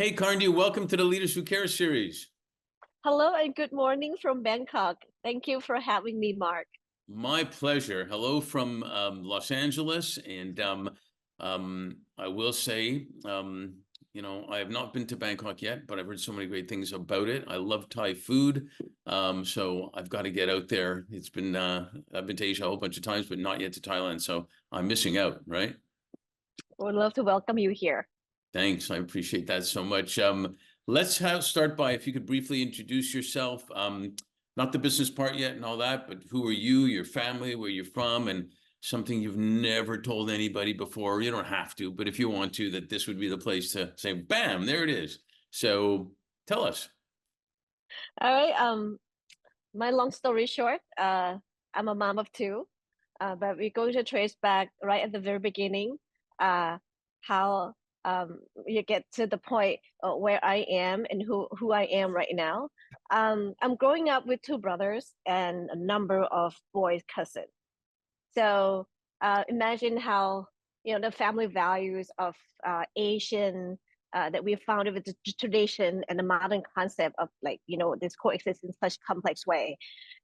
Hey, Karndee, welcome to the Leaders Who Care series. Hello and good morning from Bangkok. Thank you for having me, Mark. My pleasure. Hello from Los Angeles. And I will say, I have not been to Bangkok yet, but I've heard so many great things about it. I love Thai food. So I've got to get out there. I've been to Asia a whole bunch of times, but not yet to Thailand. So I'm missing out, right? Would love to welcome you here. Thanks. I appreciate that so much. Let's start by, if you could briefly introduce yourself, not the business part yet and all that, but who are you, your family, where you're from, and something you've never told anybody before. You don't have to, but if you want to, that this would be the place to say, bam, there it is. So tell us. All right. My long story short, I'm a mom of two, but we're going to trace back right at the very beginning, how you get to the point where I am and who I am right now. I'm growing up with two brothers and a number of boys cousins. So imagine how the family values of Asian that we found with the tradition and the modern concept of this coexist in such complex way.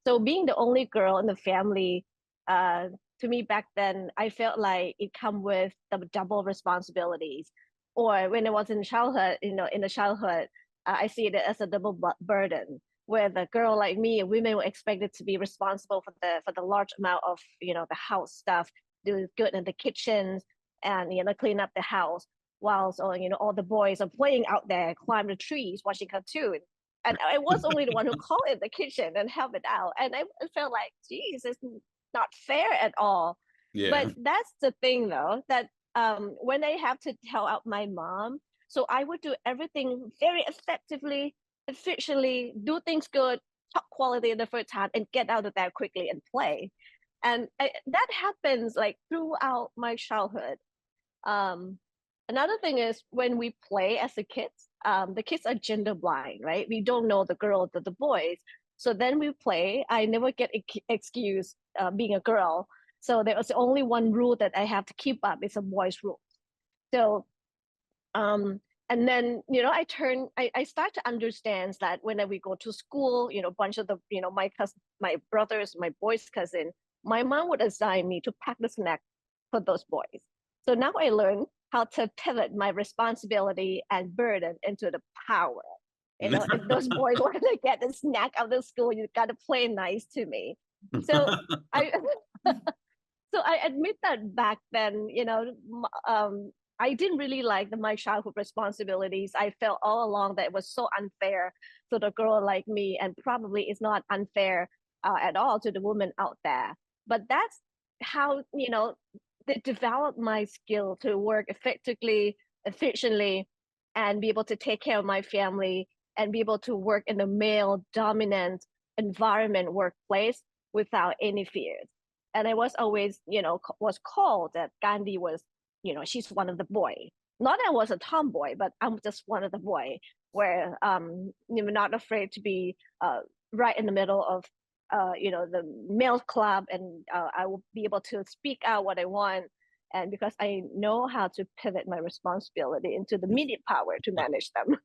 So being the only girl in the family, to me back then, I felt like it come with the double responsibilities. Or when I was in childhood, in the childhood, I see it as a double burden where the girl like me and women were expected to be responsible for the large amount of the house stuff, do good in the kitchens and clean up the house, whilst all the boys are playing out there, climb the trees, watching cartoon. And I was only the one who called in the kitchen and help it out. And I felt like, geez, it's not fair at all. Yeah. But that's the thing though, that when I have to tell out my mom, so I would do everything very effectively, efficiently, do things good, top quality in the first time, and get out of there quickly and play. And that happens like throughout my childhood. Another thing is when we play as a kids, the kids are gender blind, right? We don't know the girl or the boys. So then we play. I never get excused being a girl. So there was only one rule that I have to keep up. It's a boys' rule. So and then I start to understand that when we go to school, a bunch of the my brothers, my boys' cousin, my mom would assign me to pack the snack for those boys. So now I learn how to pivot my responsibility and burden into the power. If those boys want to get a snack out of school, you got to play nice to me. So I so I admit that back then, I didn't really like my childhood responsibilities. I felt all along that it was so unfair to the girl like me, and probably it's not unfair at all to the woman out there. But that's how they developed my skill to work effectively, efficiently, and be able to take care of my family and be able to work in a male dominant environment workplace without any fears. And I was always, was called that Gandhi was, she's one of the boy. Not that I was a tomboy, but I'm just one of the boy, where you're not afraid to be right in the middle of the male club, and I will be able to speak out what I want, and because I know how to pivot my responsibility into the immediate power to manage them.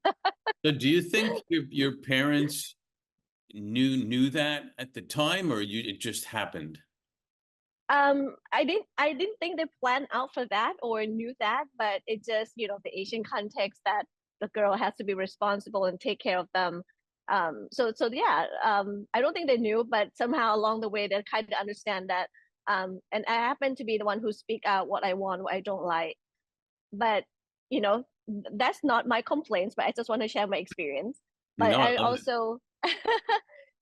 So do you think your parents knew that at the time, or it just happened? I didn't think they planned out for that or knew that, but it just, the Asian context that the girl has to be responsible and take care of them. So yeah, I don't think they knew, but somehow along the way they kind of understand that. And I happen to be the one who speak out what I want, what I don't like. But that's not my complaints, but I just want to share my experience. But No, I I love it. also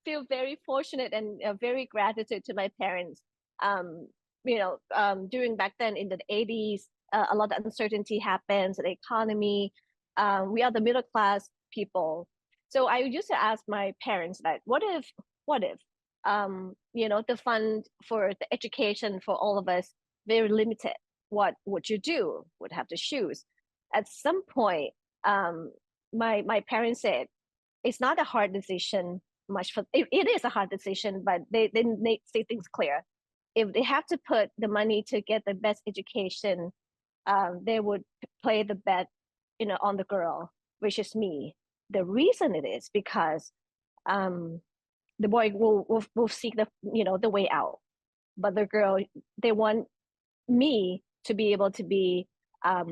feel very fortunate and very gratitude to my parents. During back then in the 80s, a lot of uncertainty happens, the economy. We are the middle class people. So I used to ask my parents that, what if, the fund for the education for all of us very limited. What would you do? Would have to choose. At some point, my parents said, it's not a hard decision much for it is a hard decision, but they say things clear. If they have to put the money to get the best education, they would play the bet, on the girl. which is me. The reason it is because the boy will seek the way out, but the girl, they want me to be able to be uh,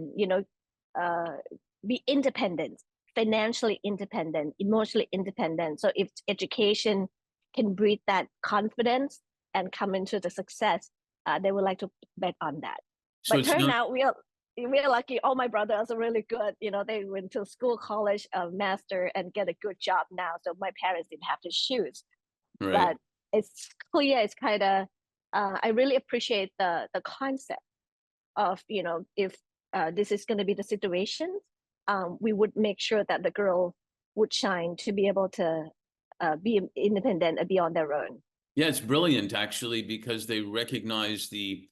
be independent, financially independent, emotionally independent. So if education can breed that confidence and come into the success, they would like to bet on that. So But it's turn not out we are lucky. All my brothers are really good. They went to school, college, master, and get a good job now. So my parents didn't have to choose. right. But it's clear. It's kind of. I really appreciate the concept of if this is going to be the situation, we would make sure that the girl would shine to be able to be independent and be on their own. Yeah, it's brilliant actually, because they recognize the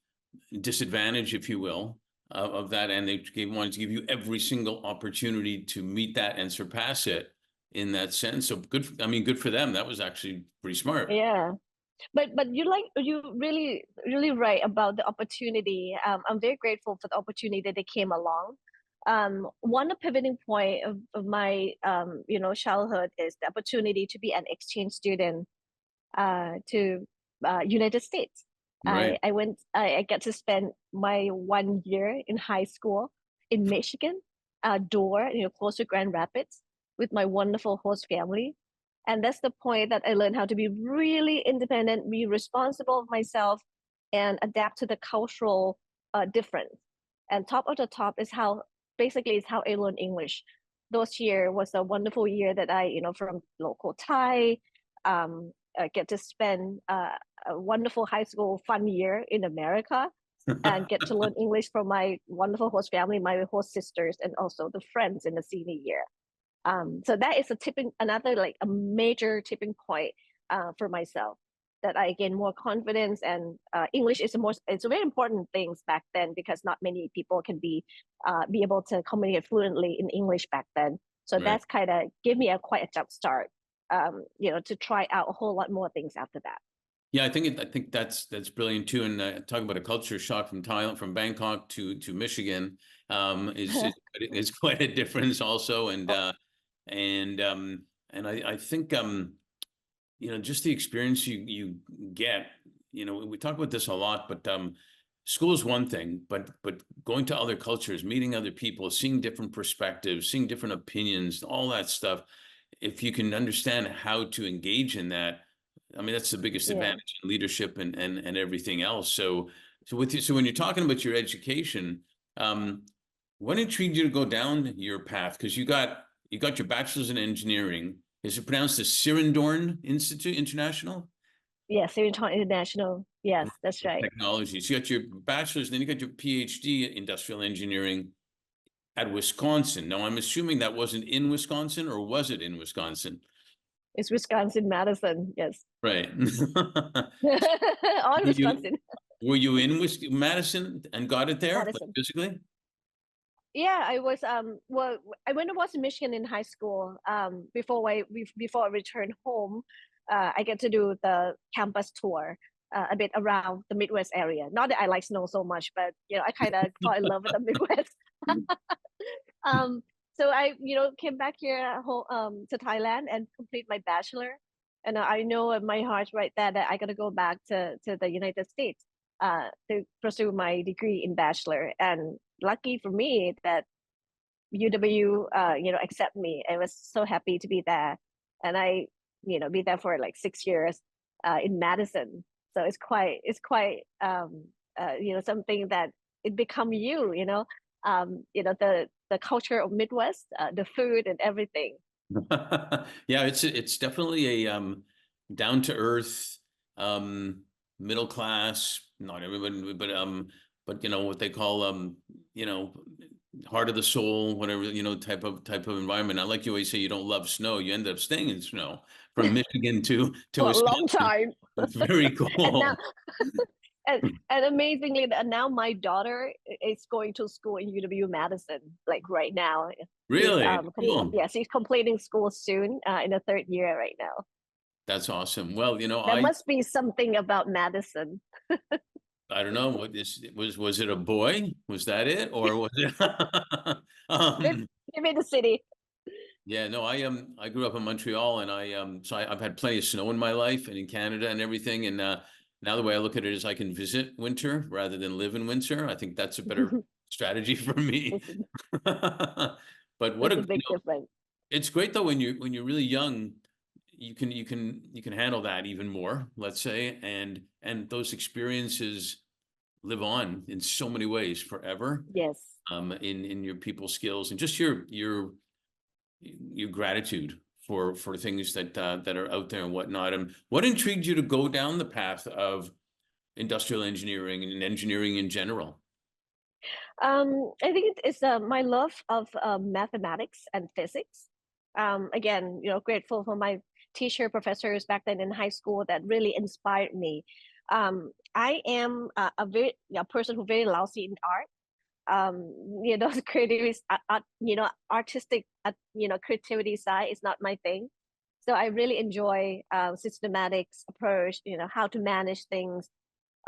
disadvantage, if you will, of that, and they wanted to give you every single opportunity to meet that and surpass it in that sense. So good. I mean, good for them. That was actually pretty smart. Yeah. But you really right about the opportunity. I'm very grateful for the opportunity that they came along. One pivoting point of my childhood is the opportunity to be an exchange student to United States. Right. I get to spend my 1 year in high school in Michigan, Door, close to Grand Rapids, with my wonderful host family. And that's the point that I learned how to be really independent, be responsible of myself, and adapt to the cultural difference. And top of the top is how basically is how I learned English. Those year was a wonderful year that from local Thai, get to spend a wonderful high school fun year in America and get to learn English from my wonderful host family, my host sisters, and also the friends in the senior year. So that is another like a major tipping point for myself, that I gain more confidence, and English is it's a very important things back then, because not many people can be able to communicate fluently in English back then. So Right. that's kind of give me quite a jump start, to try out a whole lot more things after that. Yeah, I think that's brilliant too. And talking about a culture shock from Thailand, from Bangkok to Michigan, is quite a difference also. And I think just the experience you get. We talk about this a lot, but school is one thing, but going to other cultures, meeting other people, seeing different perspectives, seeing different opinions, all that stuff. If you can understand how to engage in that, I mean, that's the biggest Yeah. advantage in leadership and everything else. So when you're talking about your education, what intrigued you to go down your path? Because you got your bachelor's in engineering. Is it pronounced the Sirindhorn Institute International? Yeah, Sirindhorn International. Yes, that's right. Technology. So you got your bachelor's, and then you got your PhD in industrial engineering at Wisconsin. Now, I'm assuming that wasn't in Wisconsin, or was it in Wisconsin? It's Wisconsin, Madison. Yes. Right. On Were you Wisconsin, were you in Madison and got it there, like Madison. physically? Yeah, I was well, I went to Boston, Michigan in high school. Before I returned home, I get to do the campus tour a bit around the Midwest area. Not that I like snow so much, but I kind of fall in love with the Midwest. um, so I came back here to Thailand and complete my bachelor, and I know in my heart right there that I gotta go back to the United States to pursue my degree in bachelor. And lucky for me that UW accept me. I was so happy to be there, and I be there for like 6 years in Madison. So it's quite something that it become the culture of Midwest, the food and everything. Yeah, it's definitely a down to earth, middle class, not everybody, but what they call you know, heart of the soul, whatever, type of environment. I like you always say you don't love snow. You end up staying in snow from Michigan to For a long Wisconsin. time. It's very And now cool. and amazingly, now my daughter is going to school in UW Madison, like right now. She's Really cool. yeah, she's completing school soon, in the third year right now. That's awesome. Well, There must be something about Madison. I don't know what this was it a boy? Was that it? Or was it Live um live in the city. Yeah, no, I grew up in Montreal, and I've had plenty of snow in my life and in Canada and everything. And now the way I look at it is I can visit winter rather than live in winter. I think that's a better strategy for me. It's, But what it's a, a big difference. it's great though when you're really young, you can handle that even more, let's say, and those experiences live on in so many ways forever. Yes. In your people skills and just your gratitude for things that are out there and whatnot. And what intrigued you to go down the path of industrial engineering and engineering in general? I think it's my love of mathematics and physics. Again, grateful for my teacher professors back then in high school that really inspired me. I am a person who very lousy in art. Creativity, artistic, creativity side is not my thing. So I really enjoy systematics approach, how to manage things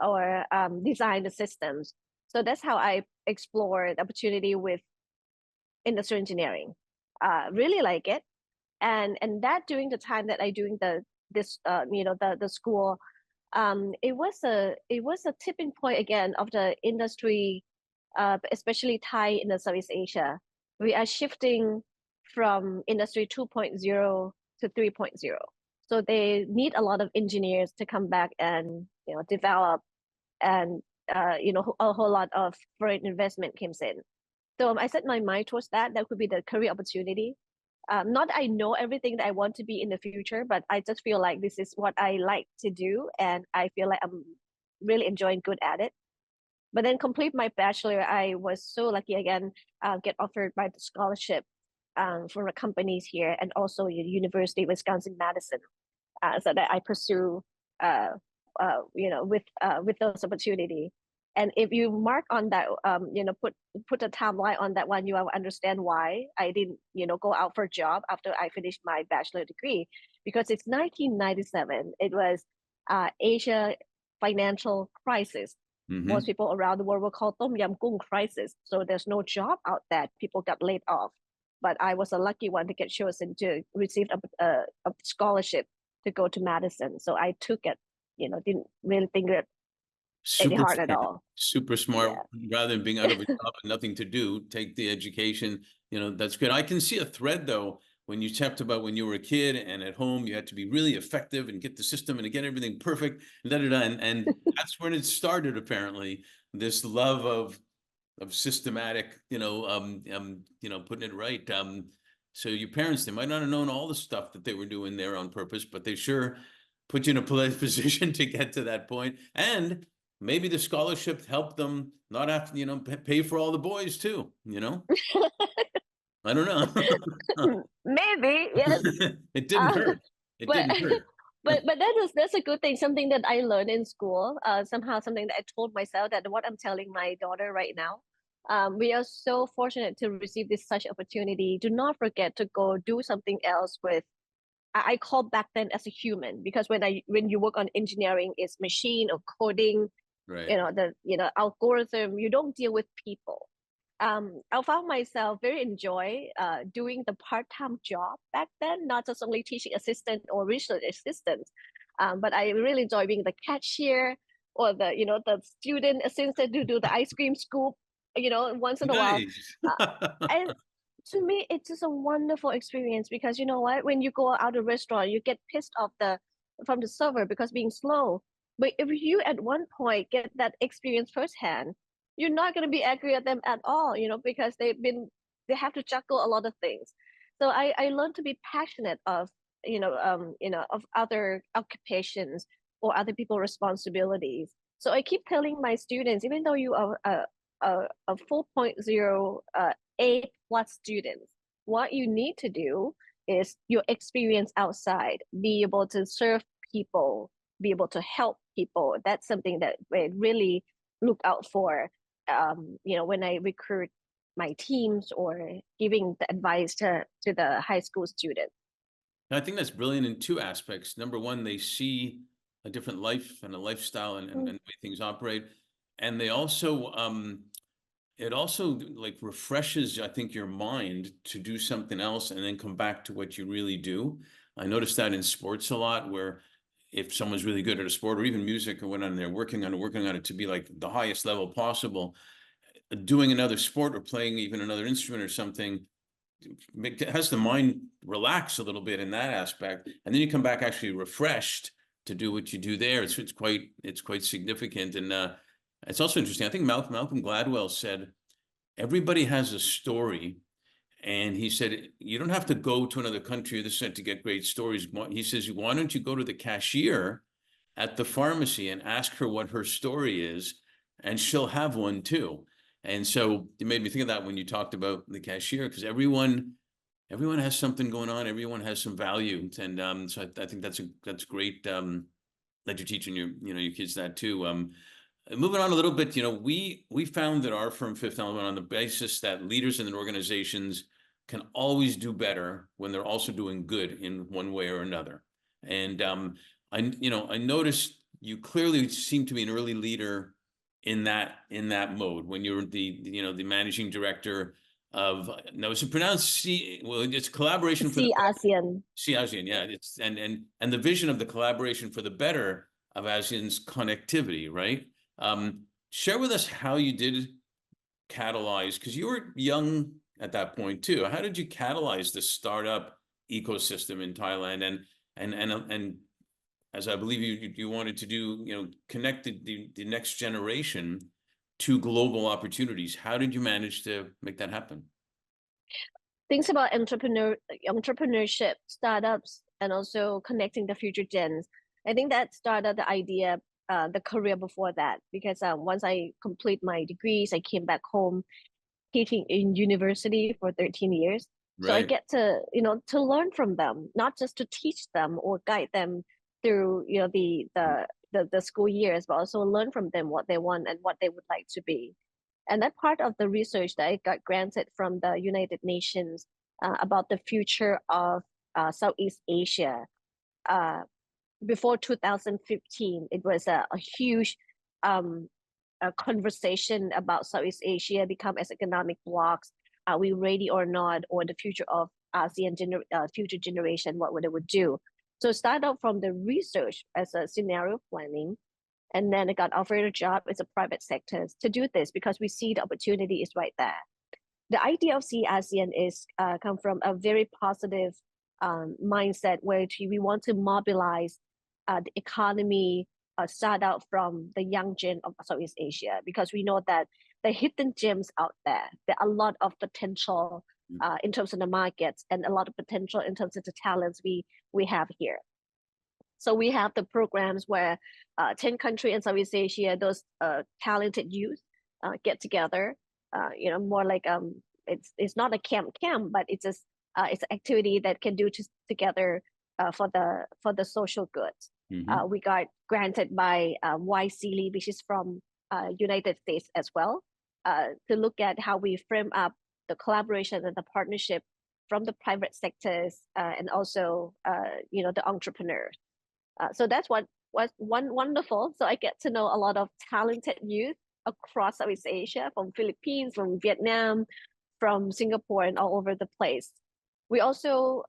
or design the systems. So that's how I explored the opportunity with industrial engineering. Really like it, and that during the time that I doing the school, it was a tipping point again of the industry, especially Thai in the Southeast Asia. We are shifting from industry 2.0 to 3.0. So they need a lot of engineers to come back and develop, and a whole lot of foreign investment comes in. So I set my mind towards that. That could be the career opportunity. Not that I know everything that I want to be in the future, but I just feel like this is what I like to do, and I feel like I'm really enjoying good at it. But then complete my bachelor, I was so lucky again, get offered by the scholarship from the companies here, and also University of Wisconsin-Madison, so that I pursue, uh, with those opportunity. And if you mark on that, put a timeline on that one, you will understand why I didn't, go out for a job after I finished my bachelor degree, because it's 1997. It was Asia financial crisis. Most Mm-hmm. people around the world will call Tom Yam Goong crisis. So there's no job out there. People got laid off. But I was a lucky one to get chosen to receive a scholarship to go to Madison. So I took it, didn't really think it any Super hard at smart, all. super smart. Yeah. Rather than being out of a job and nothing to do, take the education. That's good. I can see a thread though when you talked about when you were a kid and at home you had to be really effective and get the system and to get everything perfect. And that's when it started apparently. This love of systematic, putting it right. So your parents, they might not have known all the stuff that they were doing there on purpose, but they sure put you in a position to get to that point. And maybe the scholarship helped them not have to, pay for all the boys too. I don't know. Maybe, yes. It didn't Uh, hurt. It but didn't hurt. but that's a good thing, something that I learned in school, somehow something that I told myself, that what I'm telling my daughter right now. We are so fortunate to receive this such opportunity. Do not forget to go do something else with, I call back then as a human, because when you work on engineering, it's machine or coding, Right. the algorithm, you don't deal with people. I found myself very enjoy doing the part-time job back then, not just only teaching assistant or research assistant, but I really enjoy being the cashier, or the student assistant to do the ice cream scoop, once in a while. Nice. uh, and to me it's just a wonderful experience, because you know what, when you go out to a restaurant, you get pissed off from the server because being slow. But if you at one point get that experience firsthand, you're not going to be angry at them at all, because they have to juggle a lot of things. So I learned to be passionate of, of other occupations or other people's responsibilities. So I keep telling my students, even though you are a 4.0 A plus students, what you need to do is your experience outside, be able to serve people, be able to help people. That's something that we really look out for, when I recruit my teams or giving the advice to the high school students. I think that's brilliant in two aspects. Number one, they see a different life and a lifestyle and the way things operate. And they also it also like refreshes, I think, your mind to do something else and then come back to what you really do. I noticed that in sports a lot, where if someone's really good at a sport or even music or whatnot, and they're working on it to be like the highest level possible, doing another sport or playing even another instrument or something has the mind relax a little bit in that aspect, and then you come back actually refreshed to do what you do there. It's quite significant, and it's also interesting. I think Malcolm Gladwell said everybody has a story, and he said you don't have to go to another country or this to get great stories. He says, why don't you go to the cashier at the pharmacy and ask her what her story is, and she'll have one too. And so it made me think of that when you talked about the cashier, because everyone has something going on. Everyone has some value, and so I think that's great that you're teaching your kids that too. Moving on a little bit, we found that our firm, Fifth Element, on the basis that leaders in organizations can always do better when they're also doing good in one way or another. And I noticed you clearly seem to be an early leader in that mode when you're the managing director of, now is it pronounced it's collaboration for the ASEAN. ASEAN, yeah. It's and the vision of the collaboration for the better of ASEAN's connectivity, right? Share with us how you did catalyze, because you were young at that point too. How did you catalyze the startup ecosystem in Thailand, and as I believe you wanted to do, connected the next generation to global opportunities. How did you manage to make that happen? Things about entrepreneurship, startups, and also connecting the future gens. I think that started the idea, the career before that, because once I complete my degrees, I came back home teaching in university for 13 years. Right. So I get to learn from them, not just to teach them or guide them through the school years, but also learn from them what they want and what they would like to be. And that part of the research that I got granted from the United Nations about the future of Southeast Asia. Before 2015, it was a huge a conversation about Southeast Asia become as economic blocks. Are we ready or not? Or the future of ASEAN future generation, what would it would do? So start out from the research as a scenario planning, and then I got offered a job as a private sector to do this because we see the opportunity is right there. The idea of ASEAN is come from a very positive mindset where we want to mobilize the economy, start out from the young gen of Southeast Asia, because we know that the hidden gems out there, there are a lot of potential in terms of the markets, and a lot of potential in terms of the talents we have here. So we have the programs where 10 countries in Southeast Asia, those talented youth get together, more like it's not a camp, but it's just it's an activity that can do together for the social good. We got granted by YC, which is from United States as well, to look at how we frame up the collaboration and the partnership from the private sectors and also the entrepreneurs. So that's what was wonderful. So I get to know a lot of talented youth across Southeast Asia, from Philippines, from Vietnam, from Singapore, and all over the place. We also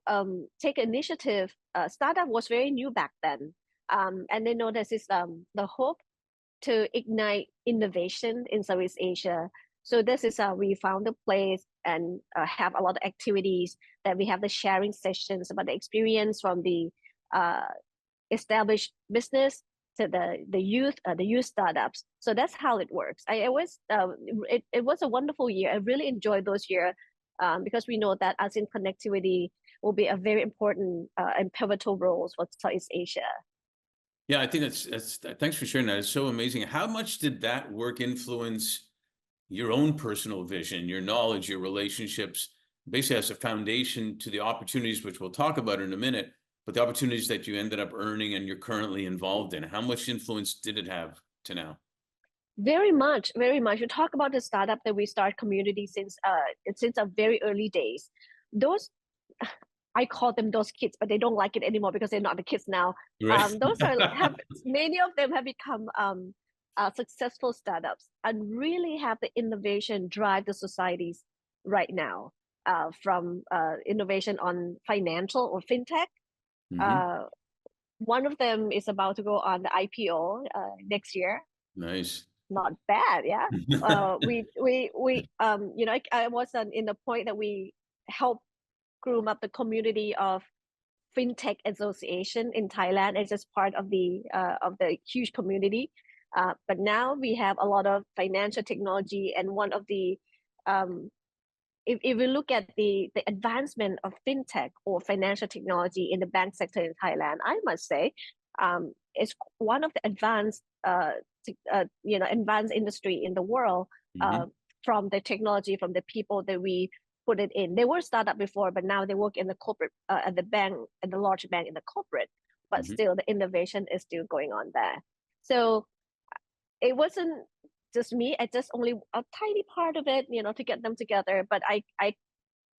take initiative. Startup was very new back then, and they know this is the hope to ignite innovation in Southeast Asia. So this is we found a place and have a lot of activities that we have the sharing sessions about the experience from the established business to the youth startups. So that's how it works. I always it was a wonderful year. I really enjoyed those years because we know that ASEAN connectivity will be a very important and pivotal role for Southeast Asia. Yeah, I think that's thanks for sharing that. It's so amazing. How much did that work influence your own personal vision, your knowledge, your relationships, basically as a foundation to the opportunities, which we'll talk about in a minute, but the opportunities that you ended up earning and you're currently involved in? How much influence did it have to now? Very much, very much. You talk about the startup that we start community since our very early days. Those, I call them those kids, but they don't like it anymore because they're not the kids now. Right. Those are many of them have become successful startups and really have the innovation drive the societies right now, from innovation on financial or fintech. Hmm. Uh, one of them is about to go on the IPO next year. Nice. Not bad, yeah. We I was in the point that we help groom up the community of fintech association in Thailand as just part of the huge community. But now we have a lot of financial technology, and one of the if we look at the advancement of fintech or financial technology in the bank sector in Thailand, I must say, it's one of the advanced advanced industry in the world, Hmm. from the technology, from the people that we put it in. They were startup before, but now they work in the corporate, at the bank, at the large bank in the corporate, but Hmm. still the innovation is still going on there. So it wasn't just me. I just only a tiny part of it, to get them together. But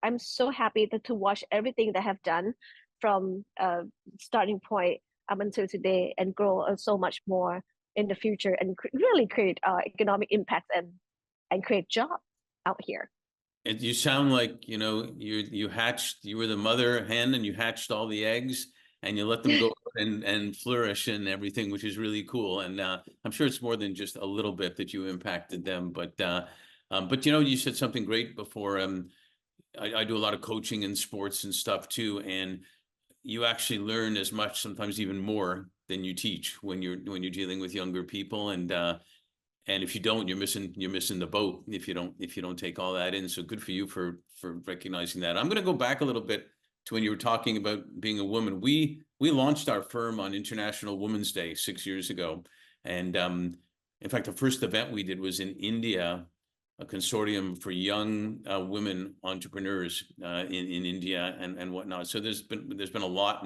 I'm so happy to watch everything they have done from starting point up until today, and grow so much more in the future, and really create economic impact, and create jobs out here. And you sound like, you were the mother hen and you hatched all the eggs and you let them go and flourish and everything, which is really cool. And I'm sure it's more than just a little bit that you impacted them. But you said something great before. I do a lot of coaching in sports and stuff too, and you actually learn as much, sometimes even more, than you teach when you're dealing with younger people. And if you don't, you're missing the boat if you don't take all that in. So good for you for recognizing that. I'm going to go back a little bit to when you were talking about being a woman. We launched our firm on International Women's Day 6 years ago, and in fact, the first event we did was in India, a consortium for young women entrepreneurs in India and whatnot. So there's been a lot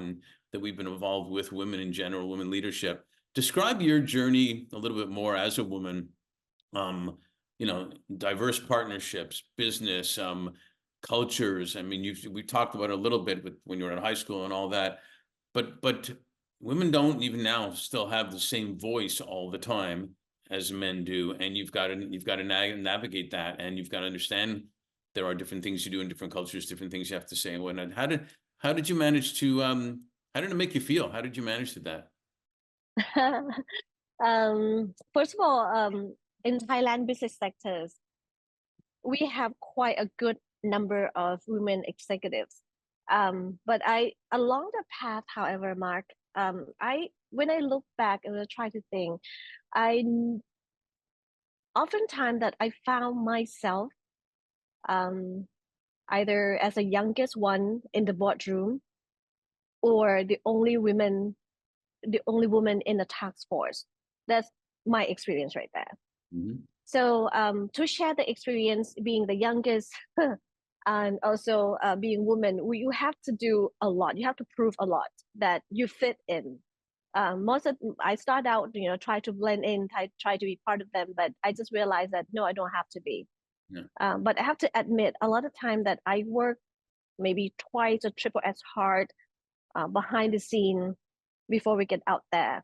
that we've been involved with women in general, women leadership. Describe your journey a little bit more as a woman. Diverse partnerships, business, cultures. I mean, we talked about it a little bit when you were in high school and all that, but women don't even now still have the same voice all the time as men do, and you've got to navigate that, and you've got to understand there are different things you do in different cultures, different things you have to say and whatnot. How did you manage to how did it make you feel? How did you manage to that? First of all, in Thailand business sectors, we have quite a good number of women executives. But along the path, however, Mark, when I look back and I try to think, I oftentimes that I found myself um, either as the youngest one in the boardroom, or the only woman in the task force. That's my experience right there. Mm-hmm. So to share the experience being the youngest and also being woman, you have to do a lot. You have to prove a lot that you fit in. I start out, try to blend in, try to be part of them, but I just realized that no, I don't have to be. Yeah. But I have to admit, a lot of time that I work maybe twice or triple as hard behind the scene before we get out there.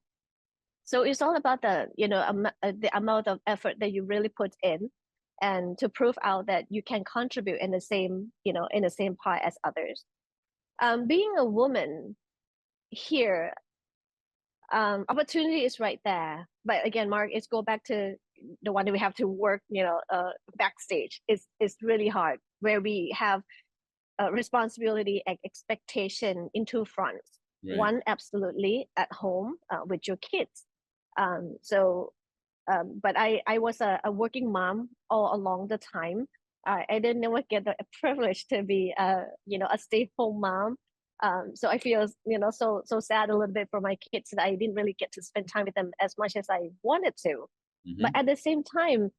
So it's all about the amount of effort that you really put in, and to prove out that you can contribute in the same part as others. Being a woman here, opportunity is right there. But again, Mark, it's go back to the one that we have to work, backstage. It's really hard, where we have responsibility and expectation in two fronts. Right. One, absolutely at home with your kids. But I was a working mom all along the time. I didn't never get the privilege to be a stay-home mom. So I feel so sad a little bit for my kids that I didn't really get to spend time with them as much as I wanted to. But Mm-hmm. at the same time,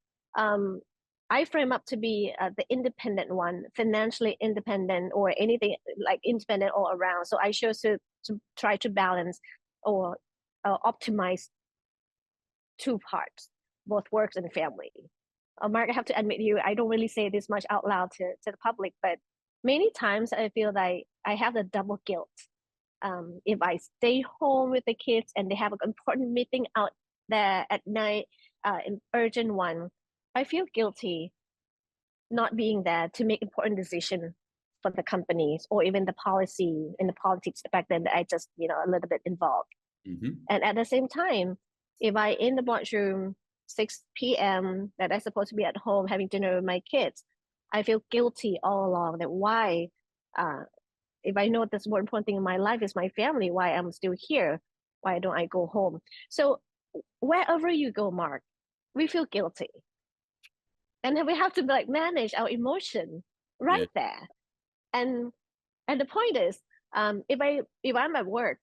I frame up to be the independent one, financially independent, or anything like independent all around. So I chose to try to balance or optimize two parts, both works and family. Mark, I have to admit to you, I don't really say this much out loud to the public, but many times I feel like I have the double guilt. If I stay home with the kids and they have an important meeting out there at night, an urgent one, I feel guilty not being there to make important decisions for the companies or even the policy and the politics back then that I just, a little bit involved. Mhm. And at the same time, if I in the boardroom 6 p.m. that I'm supposed to be at home having dinner with my kids, I feel guilty all along that why, if I know that's more important thing in my life is my family, why I'm still here, why don't I go home? So wherever you go, Mark, we feel guilty, and then we have to like manage our emotion Yeah. right there. And the point is, if I'm at work,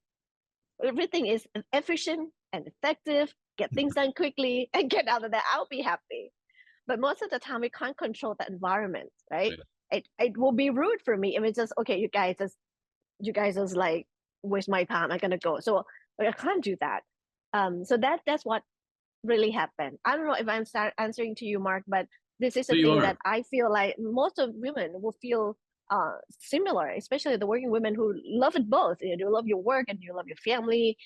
everything is efficient and effective, get things done quickly, and get out of there, I'll be happy. But most of the time, we can't control the environment, right? Right. It will be rude for me if it's just okay. You guys just like waste my time. I'm gonna go. So I can't do that. So that's what really happened. I don't know if I'm start answering to you, Mark, but this is So a you thing that are. I feel like most of women will feel similar, especially the working women who love it both. You love your work and you love your family,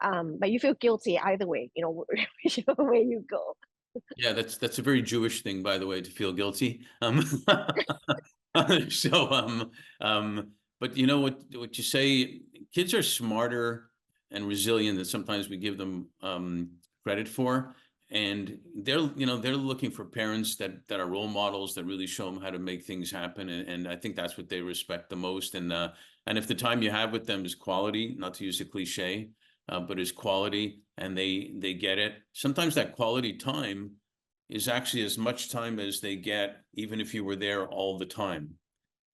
but you feel guilty either way. Whichever way you go. Yeah, that's a very Jewish thing, by the way, to feel guilty. So but you know what you say, kids are smarter and resilient than sometimes we give them credit for. And they're looking for parents that are role models that really show them how to make things happen. And I think that's what they respect the most. And if the time you have with them is quality, not to use a cliche, but is quality, and they get it, sometimes that quality time is actually as much time as they get, even if you were there all the time.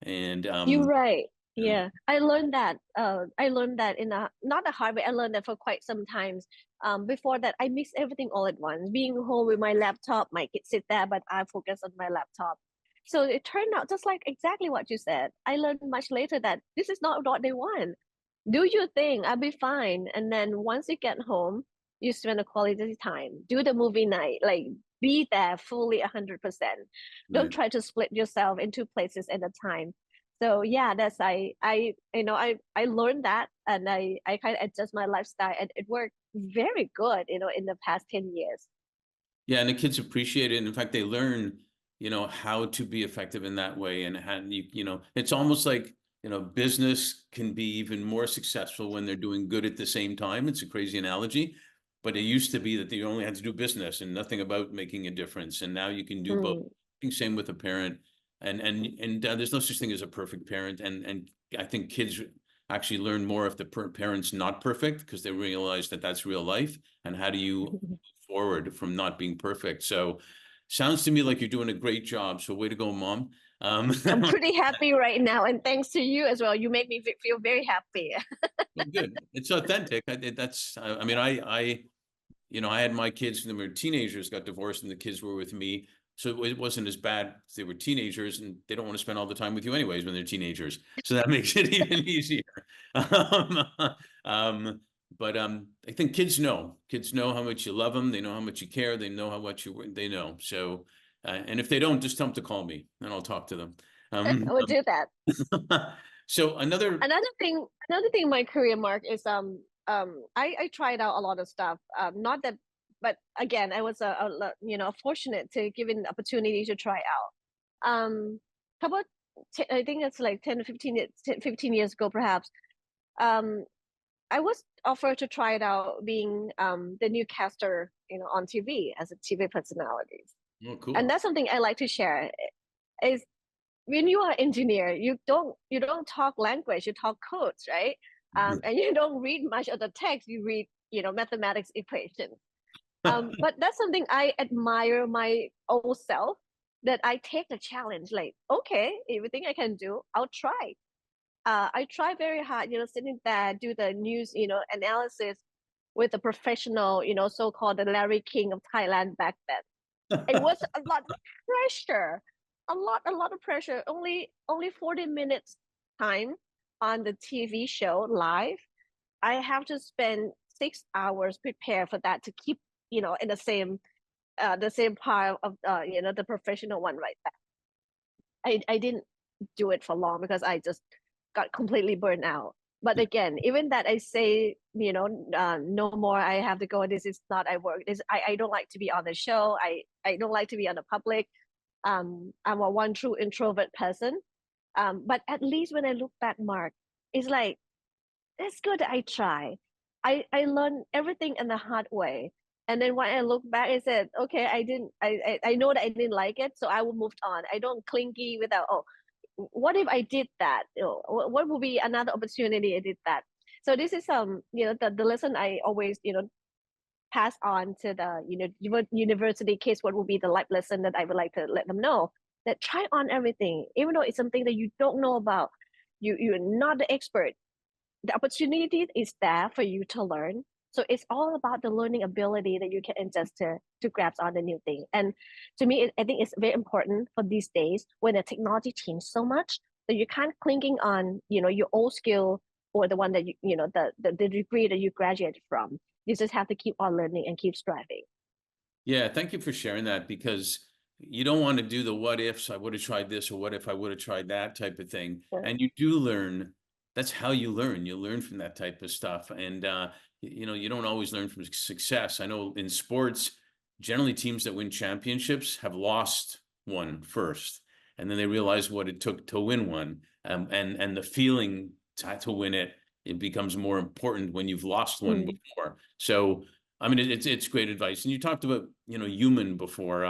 And You're right. you know, Yeah, I learned that. I learned that in a not a hard way. I learned that for quite some times. Before that, I mix everything all at once. Being home with my laptop, my kids sit there, but I focus on my laptop. So it turned out just like exactly what you said. I learned much later that this is not what they want. Do your thing, I'll be fine. And then once you get home, you spend a quality time. Do the movie night, like be there fully 100%. Don't right. try to split yourself into places at a time. So yeah, that's I learned that, and I kind of adjust my lifestyle, and it worked very good, in the past 10 years. Yeah, and the kids appreciate it. And in fact, they learn, how to be effective in that way. And how it's almost like, business can be even more successful when they're doing good at the same time. It's a crazy analogy, but it used to be that you only had to do business and nothing about making a difference. And now you can do both. Mm. Same with a parent. And there's no such thing as a perfect parent. And I think kids actually learn more if the parent's not perfect, because they realize that that's real life. And how do you forward from not being perfect? So sounds to me like you're doing a great job. So way to go, Mom. I'm pretty happy right now, and thanks to you as well. You made me feel very happy. Well, good. It's authentic. I mean, I had my kids when they were teenagers, got divorced, and the kids were with me. So it wasn't as bad. They were teenagers, and they don't want to spend all the time with you anyways when they're teenagers. So that makes it even easier. Um, I think kids know. Kids know how much you love them. They know how much you care. They know how much they know. So, and if they don't, just tell them to call me, and I'll talk to them. I would do that. So another. Another thing in my career, Mark, is I tried out a lot of stuff. Not that, but again, I was fortunate to given the opportunity to try out. Couple, I think it's like 10 to 15 years ago, perhaps. Um, I was offered to try it out being the newscaster, on TV as a TV personality, Oh, and cool. that's something I like to share. Is when you are engineer, you don't talk language, you talk codes, right? And you don't read much of the text. You read, mathematics equations. But that's something I admire my old self, that I take the challenge. Like, okay, everything I can do, I'll try. I try very hard, sitting there, do the news, analysis with a professional, so-called the Larry King of Thailand back then. It was a lot of pressure, a lot of pressure. Only 40 minutes time on the TV show live. I have to spend 6 hours prepare for that to keep, in the same part of the professional one right there. I didn't do it for long because I just got completely burned out. But again, even that I say, no more, I have to go, this is not I work, I don't like to be on the show, I don't like to be on the public. I'm a one true introvert person. But at least when I look back, Mark, it's like, it's good that I try. I learned everything in the hard way. And then when I look back, I said, okay, I know that I didn't like it, so I will move on. I don't clingy without, oh, what if I did that? What would be another opportunity I did that? So this is the lesson I always pass on to the university kids. What would be the life lesson that I would like to let them know? That try on everything, even though it's something that you don't know about. You're not the expert. The opportunity is there for you to learn. So it's all about the learning ability that you can adjust to grasp on the new thing. And to me, I think it's very important for these days when the technology changes so much that you can't clinging on, your old skill or the one that the degree that you graduated from. You just have to keep on learning and keep striving. Yeah, thank you for sharing that, because you don't want to do the what ifs, I would have tried this, or what if I would have tried that type of thing. Yeah. And you do learn. That's how you learn. You learn from that type of stuff. And you don't always learn from success. I know in sports, generally teams that win championships have lost one first, and then they realize what it took to win one. And the feeling to win it, it becomes more important when you've lost one before. So I mean, it's great advice. And you talked about, human before.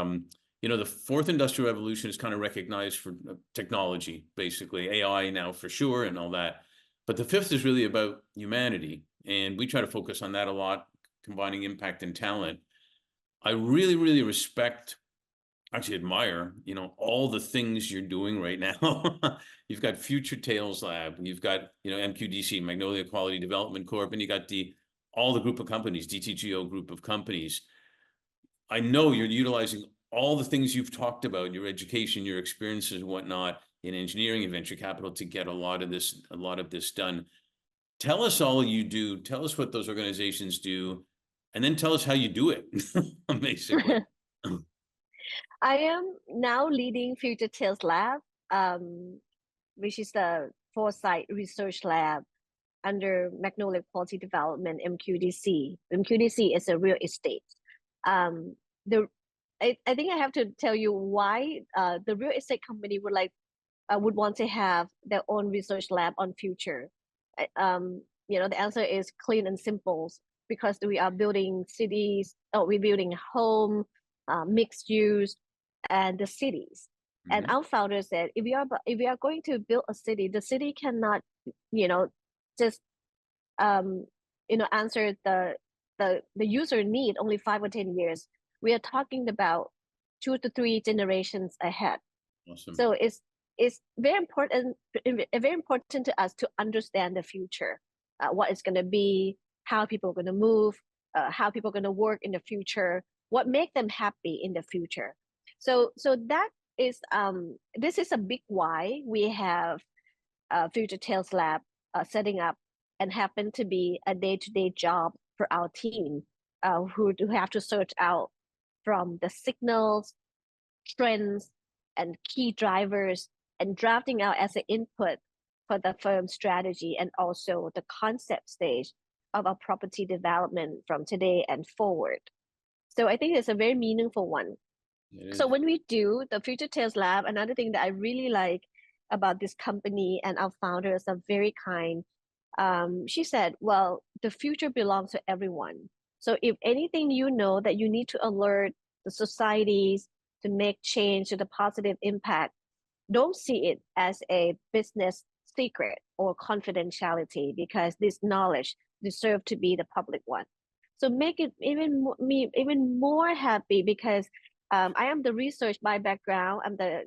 The fourth industrial revolution is kind of recognized for technology, basically AI now for sure, and all that. But the fifth is really about humanity. And we try to focus on that a lot, combining impact and talent. I really, really respect, actually admire, all the things you're doing right now. You've got Future Tales Lab, you've got, MQDC, Magnolia Quality Development Corp, and you got all the group of companies, DTGO group of companies. I know you're utilizing all the things you've talked about, your education, your experiences and whatnot in engineering and venture capital to get a lot of this done. Tell us all you do, tell us what those organizations do, and then tell us how you do it, basically. I am now leading Future Tales Lab, which is the Foresight Research Lab under Magnolia Quality Development, MQDC. MQDC is a real estate. I think I have to tell you why the real estate company would want to have their own research lab on future. The answer is clean and simple, because we are building cities, we're building home, mixed use, and the cities. And our founder said, if we are going to build a city, the city cannot, just answer the user need only 5 or 10 years. We are talking about 2 to 3 generations ahead. Awesome. So it's very important to us to understand the future, what it's going to be, how people are going to move, how people are going to work in the future, what make them happy in the future. So that is this is a big why we have Future Tales Lab setting up, and happen to be a day-to-day job for our team, who have to search out from the signals, trends, and key drivers, and drafting out as an input for the firm's strategy and also the concept stage of our property development from today and forward. So I think it's a very meaningful one. So when we do the Future Tales Lab, another thing that I really like about this company, and our founders are very kind. She said, well, the future belongs to everyone. So if anything that you need to alert the societies to make change to the positive impact, don't see it as a business secret or confidentiality, because this knowledge deserves to be the public one. So make it even more happy, because I am the research by background. I'm the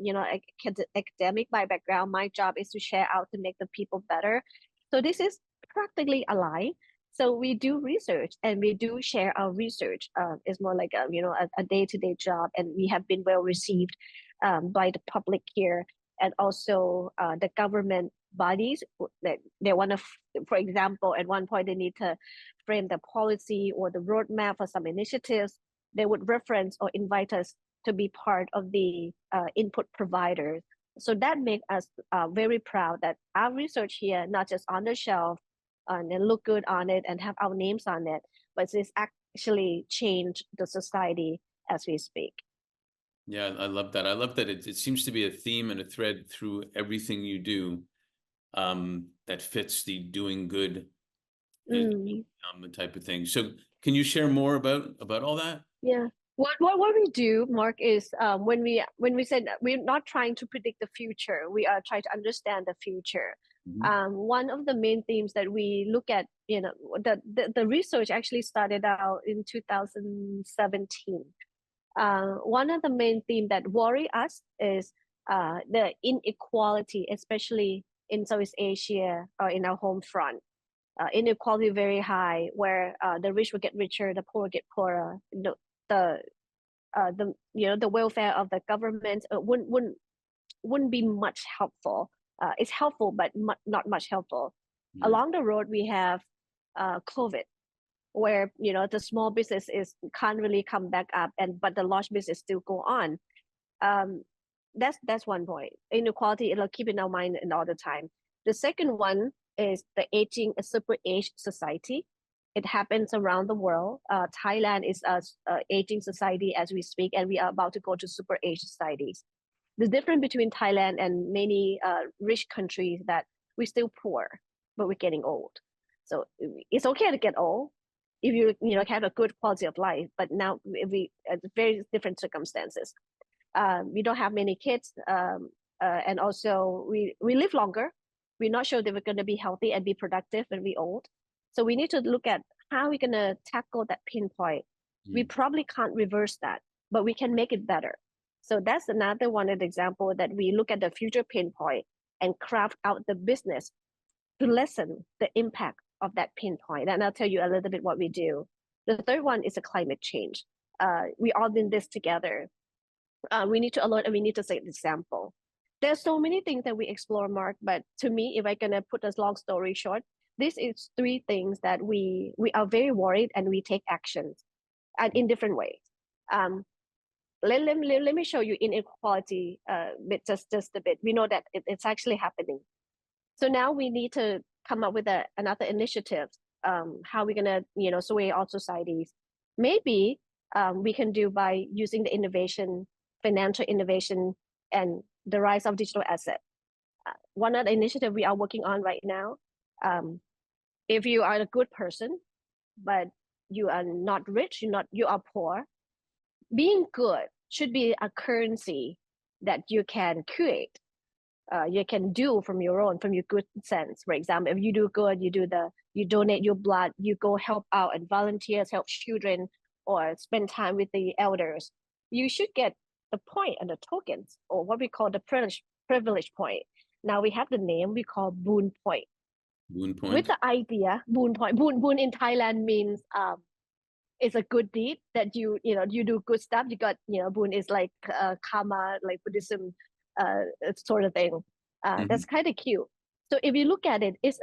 academic by background. My job is to share out to make the people better. So this is practically aligned. So we do research and we do share our research. It's more like a day-to-day job, and we have been well received by the public here, and also the government bodies that they want to, for example, at one point they need to frame the policy or the roadmap for some initiatives. They would reference or invite us to be part of the input providers. So that makes us very proud that our research here, not just on the shelf, and look good on it and have our names on it, but it's actually changed the society as we speak. Yeah, I love that. I love that it seems to be a theme and a thread through everything you do, that fits the doing good type of thing. So can you share more about all that? Yeah. What we do, Mark, is when we said that we're not trying to predict the future, we are trying to understand the future. One of the main themes that we look at, the research actually started out in 2017. One of the main themes that worry us is the inequality, especially in Southeast Asia or in our home front. Inequality very high, where the rich will get richer, the poor get poorer. The the welfare of the government wouldn't be much helpful. It's helpful, but not much helpful. Along the road, we have COVID, where the small business can't really come back up, but the large business still go on. That's one point. Inequality, it'll keep in our mind and all the time. The second one is the aging, a super aged society. It happens around the world. Thailand is a aging society as we speak, and we are about to go to super aged societies. The difference between Thailand and many rich countries that we're still poor, but we're getting old. So it's okay to get old if you have a good quality of life. But now we very different circumstances. We don't have many kids, and also we live longer. We're not sure that we're going to be healthy and be productive when we're old. So we need to look at how we're going to tackle that pinpoint. We probably can't reverse that, but we can make it better. So that's another one of the example that we look at the future pinpoint and craft out the business to lessen the impact of that pinpoint. And I'll tell you a little bit what we do. The third one is a climate change. We all in this together. We need to alert and we need to set the example. There's so many things that we explore, Mark, but to me, if I'm gonna put a long story short, this is three things that we are very worried and we take actions and in different ways. Let me show you inequality bit just a bit. We know that it's actually happening. So now we need to come up with another initiative. How we're gonna sway all societies. Maybe we can do by using the innovation, financial innovation, and the rise of digital asset. One of the initiatives we are working on right now, if you are a good person, but you are not rich, you are poor, being good should be a currency that you can create. You can do from your good sense. For example, if you do good, you donate your blood, you go help out and volunteers, help children, or spend time with the elders. You should get the point and the tokens, or what we call the privilege point. Now we have the name we call Boon Point. Boon Point. With the idea, Boon Point. Boon in Thailand means it's a good deed that you do good stuff. You got Boon is like karma, like Buddhism sort of thing. That's kind of cute. So if you look at it, it's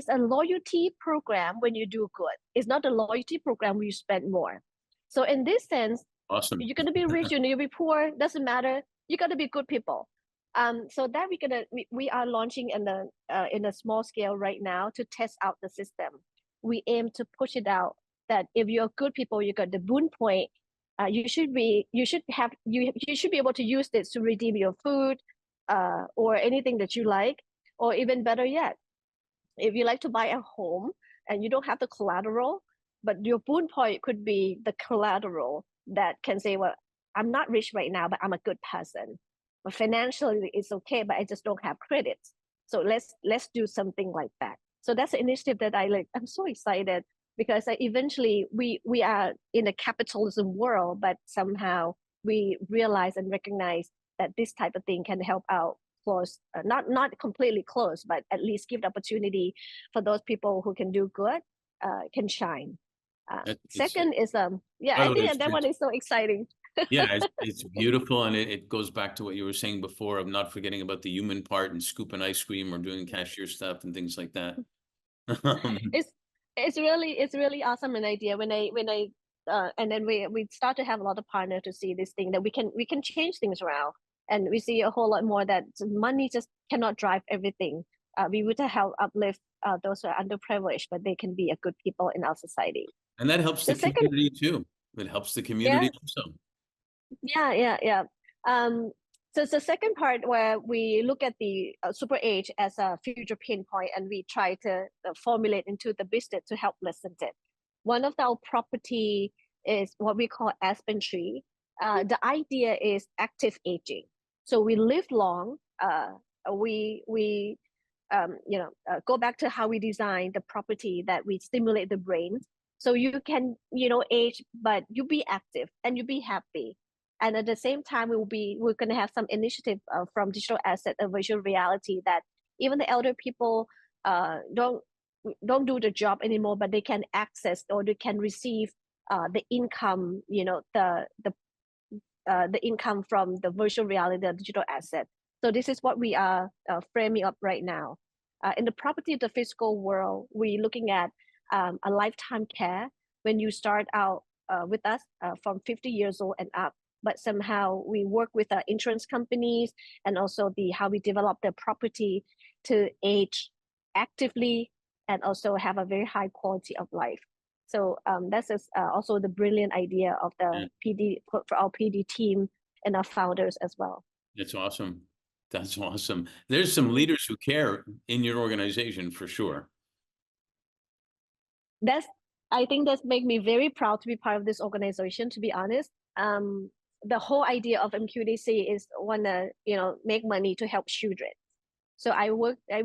a loyalty program when you do good. It's not a loyalty program where you spend more. So in this sense, awesome. You're gonna be rich, you'll be poor, doesn't matter. You gotta be good people. So that we are launching in a small scale right now to test out the system. We aim to push it out that if you're good people, you got the Boon Point. You should be able to use this to redeem your food, or anything that you like, or even better yet, if you like to buy a home and you don't have the collateral, but your Boon Point could be the collateral that can say, well, I'm not rich right now, but I'm a good person. But financially, it's okay, but I just don't have credits. So let's do something like that. So that's an initiative that I like. I'm so excited because eventually we are in a capitalism world, but somehow we realize and recognize that this type of thing can help out close, not completely close, but at least give the opportunity for those people who can do good, can shine. Second is I think that one is so exciting. Yeah, it's beautiful, and it goes back to what you were saying before of not forgetting about the human part and scooping ice cream or doing cashier stuff and things like that. It's really awesome an idea when I and then we start to have a lot of partners to see this thing that we can change things around, and we see a whole lot more that money just cannot drive everything. We would help uplift those who are underprivileged, but they can be a good people in our society. And that helps the The second, community too. It helps the yeah, community also. yeah. So it's the second part where we look at the super age as a future pain point, and we try to formulate into the business to help lessen it. One of our property is what we call aspen tree. The idea is active aging. So we live long. We go back to how we design the property, that we stimulate the brain, so you can age, but you be active and you be happy. And at the same time, we're going to have some initiative from digital asset and virtual reality, that even the elder people don't do the job anymore, but they can access, or they can receive the income, the income from the virtual reality, the digital asset. So this is what we are framing up right now. In the property of the physical world, we're looking at a lifetime care when you start out with us from 50 years old and up. But somehow we work with insurance companies, and also how we develop the property to age actively and also have a very high quality of life. So that's also the brilliant idea of the PD for our PD team and our founders as well. That's awesome. That's awesome. There's some leaders who care in your organization for sure. I think that's make me very proud to be part of this organization, to be honest. The whole idea of MQDC is wanna make money to help children. So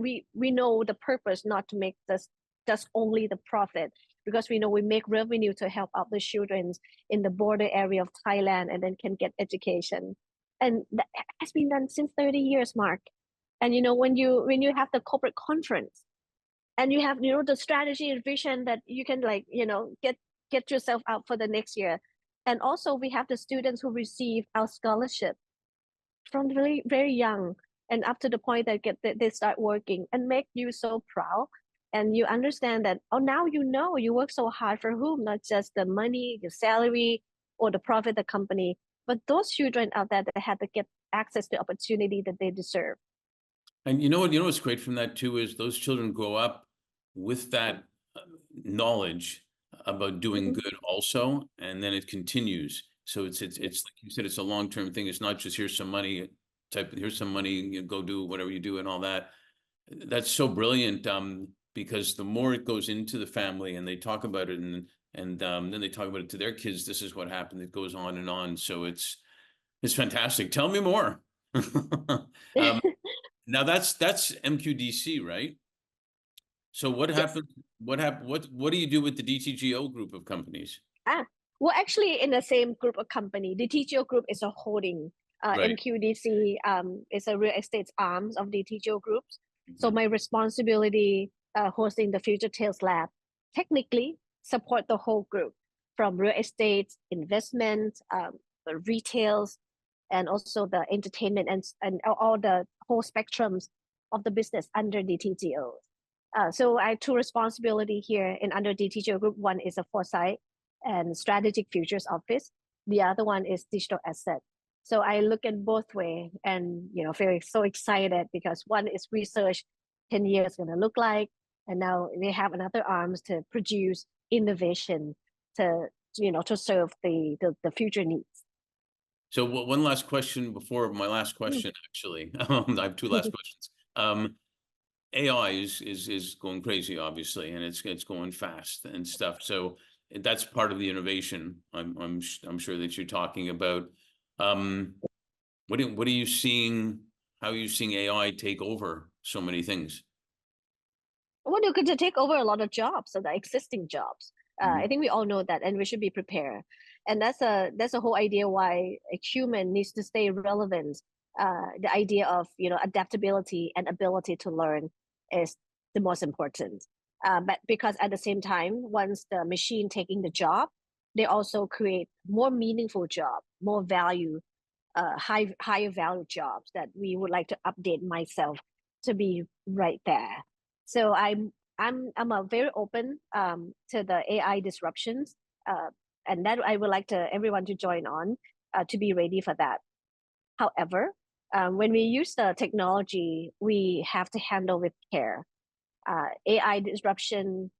we know the purpose, not to make this just only the profit, because we know we make revenue to help out the children in the border area of Thailand, and then can get education. And that has been done since 30 years, Mark. And when you have the corporate conference, and you have the strategy and vision, that you can get yourself out for the next year. And also we have the students who receive our scholarship from very, very young, and up to the point that they start working, and make you so proud. And you understand that, now you work so hard for whom? Not just the money, your salary, or the profit of the company, but those children out there that had to get access to opportunity that they deserve. And what's great from that too is those children grow up with that knowledge about doing good also, and then it continues. So it's like you said, it's a long-term thing. It's not just here's some money, here's some money, go do whatever you do and all that. That's so brilliant, because the more it goes into the family and they talk about it, and then they talk about it to their kids, this is what happened. It goes on and on. So it's fantastic. Tell me more. Now that's MQDC, right? So what happened? What happened? What do you do with the DTGO group of companies? Well, actually, in the same group of company, the DTGO group is a holding. Right. MQDC is a real estate arms of the DTGO groups. So my responsibility hosting the Future Tales Lab, technically support the whole group, from real estate, investment, retails, and also the entertainment, and all the whole spectrums of the business under DTGO. So I have two responsibility here in under DTGO group. One is a Foresight and Strategic Futures Office. The other one is digital asset. So I look at both way, and very so excited, because one is research 10 years going to look like, and now they have another arms to produce innovation to serve the future needs. So one last question before my last question, actually. I have two last questions. AI is going crazy, obviously, and it's going fast and stuff. So that's part of the innovation. I'm sure that you're talking about. What are you seeing? How are you seeing AI take over so many things? Well, they're going to take over a lot of jobs, so the existing jobs. I think we all know that, and we should be prepared. And that's a whole idea why a human needs to stay relevant. The idea of adaptability and ability to learn is the most important. But because at the same time, once the machine taking the job, they also create more meaningful job, more value, higher value jobs that we would like to update myself to be right there. So I'm a very open to the AI disruptions, and that I would like everyone to join on to be ready for that. However, when we use the technology, we have to handle with care. AI disruption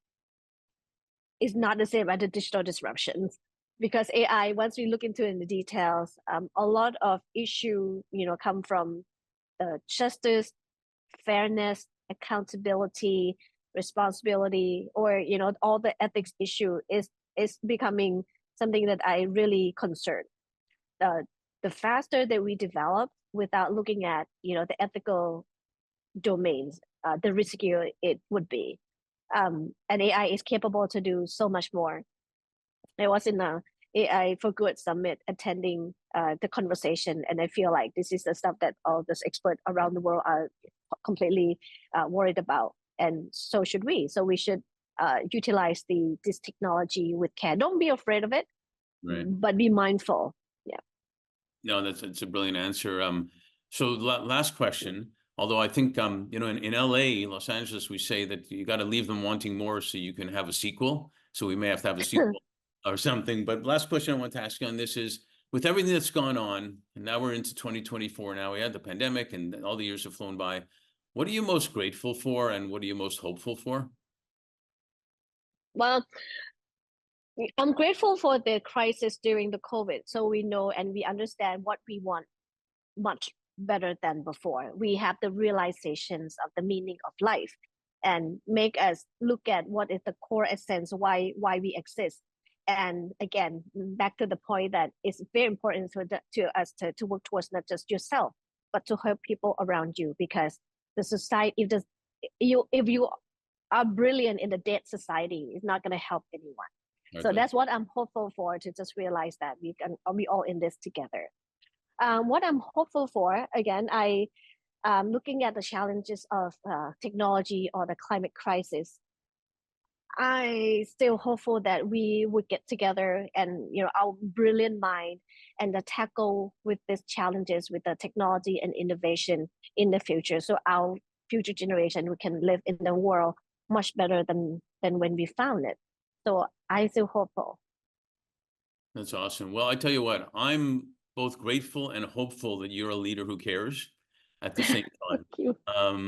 is not the same as the digital disruptions, because AI, once we look into in the details, a lot of issue, come from justice, fairness, accountability, responsibility, or all the ethics issue is becoming something that I really concern. The faster that we develop without looking at the ethical domains, the riskier it would be. And AI is capable to do so much more. I was in a AI for Good summit attending the conversation, and I feel like this is the stuff that all these experts around the world are completely worried about, and so should we. So we should utilize this technology with care. Don't be afraid of it, Right. but be mindful. Yeah. No, that's a brilliant answer. So last question. Although I think in LA, Los Angeles, we say that you got to leave them wanting more so you can have a sequel. So we may have to have a sequel or something. But last question I want to ask you on this is, with everything that's gone on, and now we're into 2024. Now we had the pandemic, and all the years have flown by. What are you most grateful for, and what are you most hopeful for? Well, I'm grateful for the crisis during the COVID, so we know and we understand what we want much better than before. We have the realizations of the meaning of life, and make us look at what is the core essence, why we exist. And again, back to the point that it's very important to us to work towards not just yourself, but to help people around you, because the society, if you are brilliant in the dead society, it's not going to help anyone. Okay. So that's what I'm hopeful for, to just realize that we all in this together. What I'm hopeful for, again, looking at the challenges of technology or the climate crisis, I still hopeful that we would get together and our brilliant mind and tackle with these challenges with the technology and innovation in the future, so our future generation we can live in the world much better than when we found it. So I feel hopeful. That's awesome. Well, I tell you what, I'm both grateful and hopeful that you're a leader who cares at the same time. Thank you.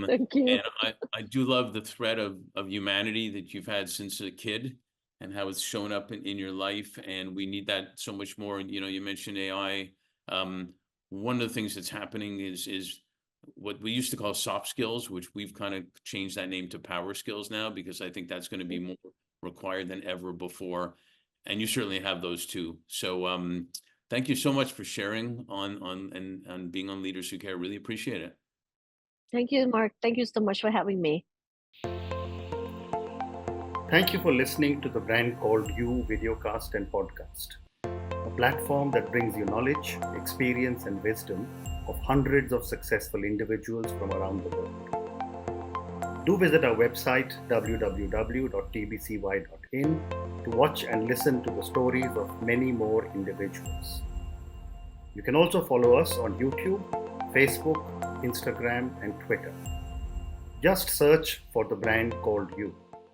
Thank you. And I do love the thread of humanity that you've had since a kid, and how it's shown up in your life. And we need that so much more. And you mentioned AI. One of the things that's happening is what we used to call soft skills, which we've kind of changed that name to power skills now, because I think that's going to be more required than ever before. And you certainly have those too. So thank you so much for sharing on being on Leaders Who Care. Really appreciate it. Thank you, Mark. Thank you so much for having me. Thank you for listening to the Brand Called You videocast and podcast, a platform that brings you knowledge, experience, and wisdom of hundreds of successful individuals from around the world. Do visit our website www.tbcy.in to watch and listen to the stories of many more individuals. You can also follow us on YouTube, Facebook, Instagram, and Twitter. Just search for the Brand Called You.